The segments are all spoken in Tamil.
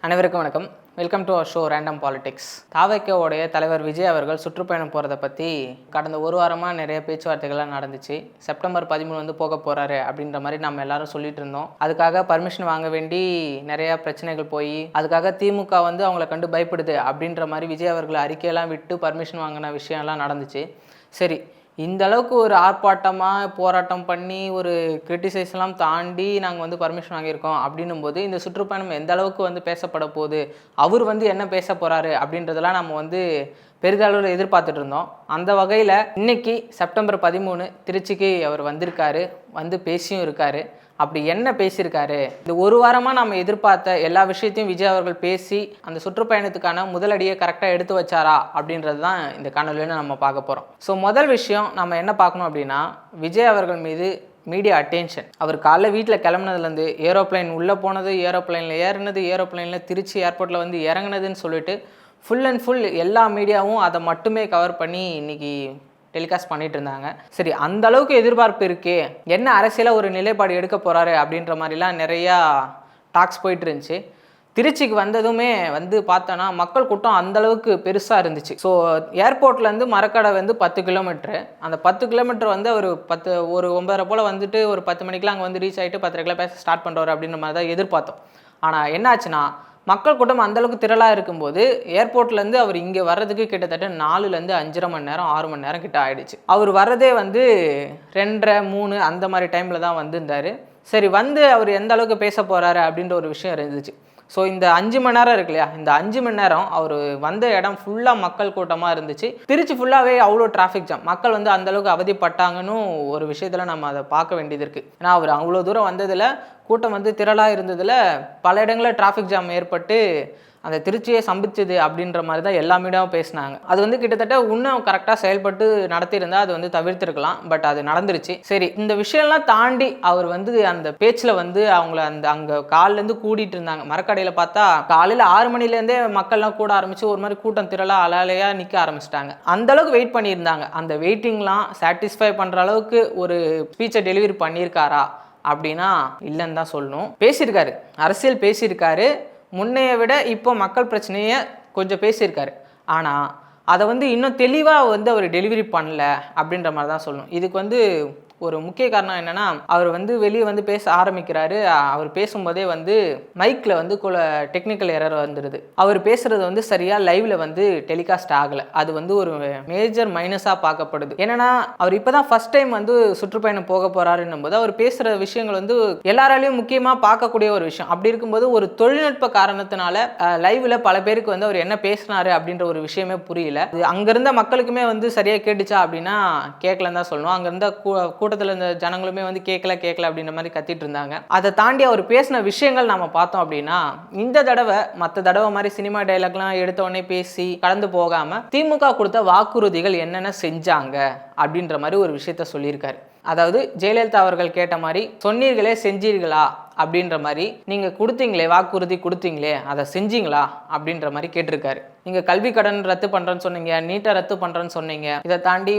அனைவருக்கும் வணக்கம். Welcome to our show random politics. தாவேக்காவுடைய தலைவர் விஜய் அவர்கள் சுற்றுப்பயணம் போகிறத பற்றி கடந்த ஒரு வாரமாக நிறைய பேச்சுவார்த்தைகள்லாம் நடந்துச்சு. செப்டம்பர் 13 போக போகிறாரு அப்படின்ற மாதிரி நம்ம எல்லாரும் சொல்லிட்டு இருந்தோம். அதுக்காக பர்மிஷன் வாங்க வேண்டி நிறையா பிரச்சனைகள் போய் அதுக்காக திமுக அவங்கள கண்டு பயப்படுது அப்படின்ற மாதிரி விஜய் அவர்கள் அறிக்கையெல்லாம் விட்டு பர்மிஷன் வாங்கின விஷயம்லாம் நடந்துச்சு. சரி, இந்த அளவுக்கு ஒரு ஆர்ப்பாட்டமாக போராட்டம் பண்ணி ஒரு கிரிட்டிசைஸ்லாம் தாண்டி நாங்கள் பர்மிஷன் வாங்கியிருக்கோம் அப்படின்னும் போது இந்த சுற்றுப்பயணம் எந்த அளவுக்கு பேசப்பட போகுது, அவர் என்ன பேச போகிறாரு அப்படின்றதெல்லாம் நம்ம பெரிதளவில் எதிர்பார்த்துட்டு இருந்தோம். அந்த வகையில் இன்னைக்கு செப்டம்பர் 13 திருச்சிக்கு அவர் வந்திருக்காரு, பேசியும் இருக்காரு. அப்படி என்ன பேசியிருக்காரு, இந்த ஒரு வாரமாக நம்ம எதிர்பார்த்த எல்லா விஷயத்தையும் விஜய் அவர்கள் பேசி அந்த சுற்றுப்பயணத்துக்கான முதலடியை கரெக்டாக எடுத்து வச்சாரா அப்படின்றது தான் இந்த காணொலியில் நம்ம பார்க்க போகிறோம். ஸோ முதல் விஷயம் நம்ம என்ன பார்க்கணும் அப்படின்னா, விஜய் அவர்கள் மீது மீடியா அட்டென்ஷன். அவர் காலைல வீட்டில் கிளம்புனதுலேருந்து ஏரோப்ளைன் உள்ளே போனது, ஏரோப்ளைனில் ஏறினது, ஏரோப்ளைனில் திருச்சி ஏர்போர்ட்டில் இறங்குனதுன்னு சொல்லிட்டு ஃபுல் அண்ட் ஃபுல் எல்லா மீடியாவும் அதை மட்டுமே கவர் பண்ணி இன்றைக்கி டெலிகாஸ்ட் பண்ணிட்டு இருந்தாங்க. சரி, அந்த அளவுக்கு எதிர்பார்ப்பு இருக்கே, என்ன அரசியலாக ஒரு நிலைப்பாடு எடுக்க போகிறாரு அப்படின்ற மாதிரிலாம் நிறையா டாக்ஸ் போயிட்டு இருந்துச்சு. திருச்சிக்கு வந்ததுமே பார்த்தோன்னா மக்கள் கூட்டம் அந்தளவுக்கு பெருசாக இருந்துச்சு. ஸோ ஏர்போர்ட்லேருந்து மரக்கடை 10 கிலோமீட்ரு. அந்த 10 கிலோமீட்டர் அவர் ஒரு 9:30 போல் ஒரு 10 மணிக்கெலாம் அங்கே ரீச் ஆகிட்டு 10:30 பேச ஸ்டார்ட் பண்ணுறாரு அப்படின்ற மாதிரி தான் எதிர்பார்த்தோம். ஆனால் என்னாச்சுன்னா, மக்கள் கூட்டம் அந்தளவுக்கு திரளாக இருக்கும்போது ஏர்போர்ட்லேருந்து அவர் இங்கே வர்றதுக்கு கிட்டத்தட்ட 4லேருந்து 5.5 மணி நேரம் 6 மணி நேரம் கிட்ட ஆகிடுச்சு. அவர் வர்றதே 2:30 3 அந்த மாதிரி டைமில் தான் வந்திருந்தார். சரி, அவர் எந்த அளவுக்கு பேச போகிறாரு அப்படின்ற ஒரு விஷயம் இருந்துச்சு. ஸோ இந்த 5 மணி நேரம் இருக்கு இல்லையா, இந்த 5 மணி நேரம் அவர் வந்த இடம் ஃபுல்லாக மக்கள் கூட்டமாக இருந்துச்சு. திருச்சி ஃபுல்லாகவே அவ்வளோ டிராஃபிக் ஜாம். மக்கள் அந்தளவுக்கு அவதிப்பட்டாங்கன்னு ஒரு விஷயத்தில் நம்ம அதை பார்க்க வேண்டியது இருக்குது. ஏன்னா அவர் அவ்வளோ தூரம் வந்ததில் கூட்டம் திரளாக இருந்ததில் பல இடங்களில் டிராஃபிக் ஜாம் ஏற்பட்டு அந்த திருச்சியை சம்பிச்சது அப்படின்ற மாதிரி தான் எல்லா மீடியாவும் பேசினாங்க. அது கிட்டத்தட்ட இன்னும் கரெக்டாக செயல்பட்டு நடத்தியிருந்தால் அது தவிர்த்திருக்கலாம். பட் அது நடந்துருச்சு. சரி, இந்த விஷயம்லாம் தாண்டி அவர் அந்த பேச்சில் அவங்கள அங்கே காலிலேருந்து கூடிட்டு இருந்தாங்க. மரக்கடையில் பார்த்தா காலையில் 6 மணிலேருந்தே மக்கள்லாம் கூட ஆரம்பித்து ஒரு மாதிரி கூட்டம் திரளாக அலையாக நிற்க ஆரம்பிச்சிட்டாங்க. அந்தளவுக்கு வெயிட் பண்ணியிருந்தாங்க. அந்த வெயிட்டிங்லாம் சாட்டிஸ்ஃபை பண்ணுற அளவுக்கு ஒரு ஸ்பீச்சை டெலிவரி பண்ணியிருக்காரா அப்படின்னா இல்லைன்னு தான் சொல்லணும். பேசியிருக்காரு, அரசியல் பேசியிருக்காரு. முன்னையை விட இப்போ மக்கள் பிரச்சனையை கொஞ்சம் பேசியிருக்காரு. ஆனால் அதை இன்னும் தெளிவாக அவர் டெலிவரி பண்ணல அப்படின்ற மாதிரி தான் சொல்லணும். இதுக்கு ஒரு முக்கிய காரணம் என்னென்னா, அவர் வெளியே பேச ஆரம்பிக்கிறாரு. அவர் பேசும்போதே மைக்கில் டெக்னிக்கல் எரர் வந்துடுது. அவர் பேசுகிறது சரியாக லைவில் டெலிகாஸ்ட் ஆகலை. அது ஒரு மேஜர் மைனஸாக பார்க்கப்படுது. ஏன்னா அவர் இப்போ தான் ஃபஸ்ட் டைம் சுற்றுப்பயணம் போக போகிறாருன்னும் போது அவர் பேசுகிற விஷயங்கள் எல்லாராலையும் முக்கியமாக பார்க்கக்கூடிய ஒரு விஷயம். அப்படி இருக்கும்போது ஒரு தொழில்நுட்ப காரணத்தினால லைவில் பல பேருக்கு அவர் என்ன பேசினாரு அப்படின்ற ஒரு விஷயமே புரியல. அங்கேருந்த மக்களுக்குமே சரியாக கேட்டுச்சா அப்படின்னா கேட்கலன்னு தான் சொல்லணும். அங்கேருந்த கூட்டத்தில் இந்த ஜனங்களுமே கேட்கல அப்படின்ற மாதிரி கத்திட்டு இருந்தாங்க. அதை தாண்டி அவர் பேசின விஷயங்கள் நம்ம பார்த்தோம் அப்படின்னா, இந்த தடவை மற்ற தடவை மாதிரி சினிமா டைலாக்லாம் எடுத்த உடனே பேசி கடந்து போகாம திமுக கொடுத்த வாக்குறுதிகள் என்னென்ன செஞ்சாங்க அப்படின்ற மாதிரி ஒரு விஷயத்த சொல்லியிருக்காரு. அதாவது ஜெயலலிதா அவர்கள் கேட்ட மாதிரி சொன்னீர்களே செஞ்சீர்களா அப்படின்ற மாதிரி, நீங்கள் கொடுத்தீங்களே வாக்குறுதி கொடுத்தீங்களே அதை செஞ்சீங்களா அப்படின்ற மாதிரி கேட்டிருக்காரு. நீங்கள் கல்வி கடன் ரத்து பண்ணுறேன்னு சொன்னீங்க, நீட்டை ரத்து பண்ணுறேன்னு சொன்னீங்க, இதை தாண்டி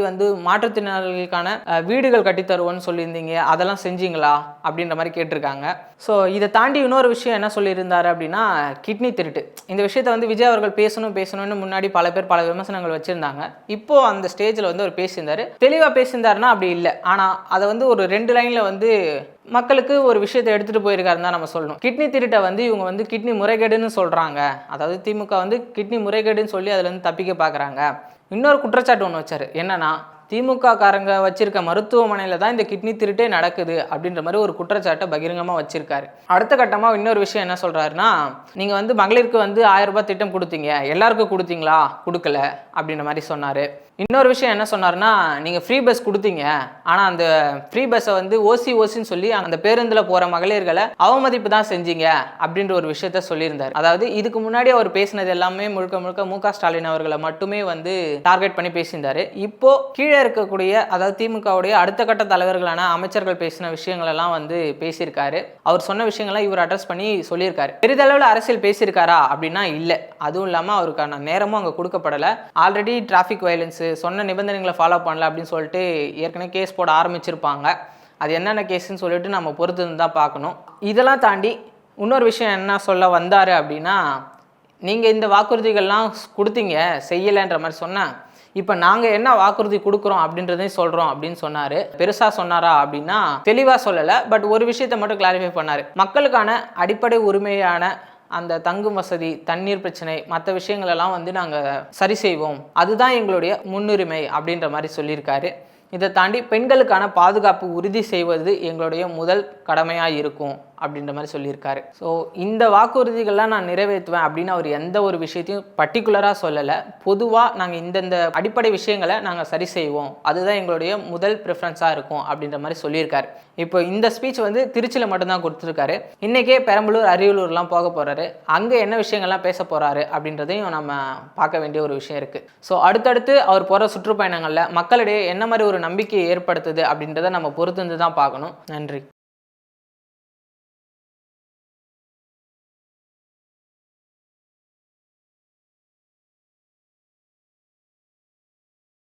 மாற்றுத்திறனாளிகளுக்கான வீடுகள் கட்டித்தருவோன்னு சொல்லியிருந்தீங்க, அதெல்லாம் செஞ்சீங்களா அப்படின்ற மாதிரி கேட்டிருக்காங்க. ஸோ இதை தாண்டி இன்னொரு விஷயம் என்ன சொல்லியிருந்தாரு அப்படின்னா, கிட்னி திருட்டு. இந்த விஷயத்தை விஜய் அவர்கள் பேசணும்னு முன்னாடி பல பேர் பல விமர்சனங்கள் வச்சுருந்தாங்க. இப்போது அந்த ஸ்டேஜில் அவர் பேசியிருந்தார். தெளிவாக பேசியிருந்தாருன்னா அப்படி இல்லை. ஆனால் அதை ஒரு 2 லைனில் மக்களுக்கு ஒரு விஷயத்தை எடுத்துகிட்டு போயிருக்காருன்னு தான் நம்ம சொல்லணும். கிட்னி திருட்டை இவங்க கிட்னி முறைகேடுன்னு சொல்கிறாங்க. அதாவது திமுக கிட்னி முறைகேடுன்னு சொல்லி அதில் தப்பிக்க பார்க்குறாங்க. இன்னொரு குற்றச்சாட்டு ஒன்று வச்சார். என்னன்னா, திமுக காரங்க வச்சிருக்க மருத்துவமனையில் தான் இந்த கிட்னி திருட்டே நடக்குது அப்படின்ற மாதிரி ஒரு குற்றச்சாட்டை பகிரங்கமாக வச்சிருக்காரு. அடுத்த கட்டமாக இன்னொரு விஷயம் என்ன சொல்கிறாருன்னா, நீங்கள் மகளிருக்கு 1000 ரூபாய் திட்டம் கொடுத்தீங்க, எல்லாருக்கும் கொடுத்தீங்களா, கொடுக்கல அப்படின்ற மாதிரி சொன்னார். இன்னொரு விஷயம் என்ன சொன்னார்னா, நீங்கள் ஃப்ரீ பஸ் கொடுத்தீங்க, ஆனால் அந்த ஃப்ரீ பஸ்ஸை ஓசின்னு சொல்லி அந்த பேருந்தில் போகிற மகளிர்களை அவமதிப்பு தான் செஞ்சீங்க அப்படின்ற ஒரு விஷயத்த சொல்லியிருந்தார். அதாவது இதுக்கு முன்னாடி அவர் பேசினது எல்லாமே முழுக்க மு.க. ஸ்டாலின் அவர்களை மட்டுமே டார்கெட் பண்ணி பேசியிருந்தார். இப்போ கீழே இருக்கக்கூடிய, அதாவது திமுகவுடைய அடுத்த கட்ட தலைவர்களான அமைச்சர்கள் பேசின விஷயங்கள் எல்லாம் பேசியிருக்காரு. அவர் சொன்ன விஷயங்கள்லாம் இவர் அட்ரஸ் பண்ணி சொல்லியிருக்காரு. பெரிதளவில் அரசியல் பேசியிருக்காரா அப்படின்னா இல்லை. அதுவும் இல்லாமல் அவருக்கான நேரமும் அங்கே கொடுக்கப்படலை. ஆல்ரெடி டிராஃபிக் வயலன்ஸ் சொன்ன நிபந்தனைகளை ஃபாலோ பண்ணல அப்படின்னு சொல்லிட்டு ஏற்கனவே கேஸ் போட ஆரம்பிச்சிருப்பாங்க. அது என்னென்ன கேஸ்ன்னு சொல்லிட்டு நம்ம பொறுத்து தான் பார்க்கணும். இதெல்லாம் தாண்டி இன்னொரு விஷயம் என்ன சொல்ல வந்தார் அப்படின்னா, நீங்கள் இந்த வாக்குறுதிகள்லாம் கொடுத்தீங்க செய்யலைன்ற மாதிரி சொன்னேன், இப்போ நாங்கள் என்ன வாக்குறுதி கொடுக்குறோம் அப்படின்றதையும் சொல்கிறோம் அப்படின்னு சொன்னார். பெருசாக சொன்னாரா அப்படின்னா தெளிவாக சொல்லலை. பட் ஒரு விஷயத்தை மட்டும் கிளாரிஃபை பண்ணார். மக்களுக்கான அடிப்படை உரிமையான அந்த தங்கும் வசதி, தண்ணீர் பிரச்சனை, மற்ற விஷயங்களெல்லாம் வந்து நாங்கள் சரி செய்வோம், அதுதான் எங்களுடைய முன்னுரிமை அப்படின்ற மாதிரி சொல்லியிருக்காரு. இதை தாண்டி பெண்களுக்கான பாதுகாப்பு உறுதி செய்வது எங்களுடைய முதல் கடமையாக இருக்கும் அப்படின்ற மாதிரி சொல்லியிருக்காரு. ஸோ இந்த வாக்குறுதிகள்லாம் நான் நிறைவேற்றுவேன் அப்படின்னு அவர் எந்த ஒரு விஷயத்தையும் பர்டிகுலராக சொல்லலை. பொதுவாக நாங்கள் இந்தந்த அடிப்படை விஷயங்களை நாங்கள் சரி செய்வோம், அதுதான் எங்களுடைய முதல் ப்ரிஃபரன்ஸாக இருக்கும் அப்படின்ற மாதிரி சொல்லியிருக்காரு. இப்போ இந்த ஸ்பீச் வந்து திருச்சியில் மட்டும்தான் கொடுத்துருக்காரு. இன்றைக்கே பெரம்பலூர், அரியலூர்லாம் போக போகிறாரு. அங்கே என்ன விஷயங்கள்லாம் பேச போகிறாரு அப்படின்றதையும் நம்ம பார்க்க வேண்டிய ஒரு விஷயம் இருக்குது. ஸோ அடுத்தடுத்து அவர் போகிற சுற்றுப்பயணங்களில் மக்களிடையே என்ன மாதிரி ஒரு நம்பிக்கையை ஏற்படுத்துது அப்படின்றத நம்ம பொறுத்து தான் பார்க்கணும். நன்றி.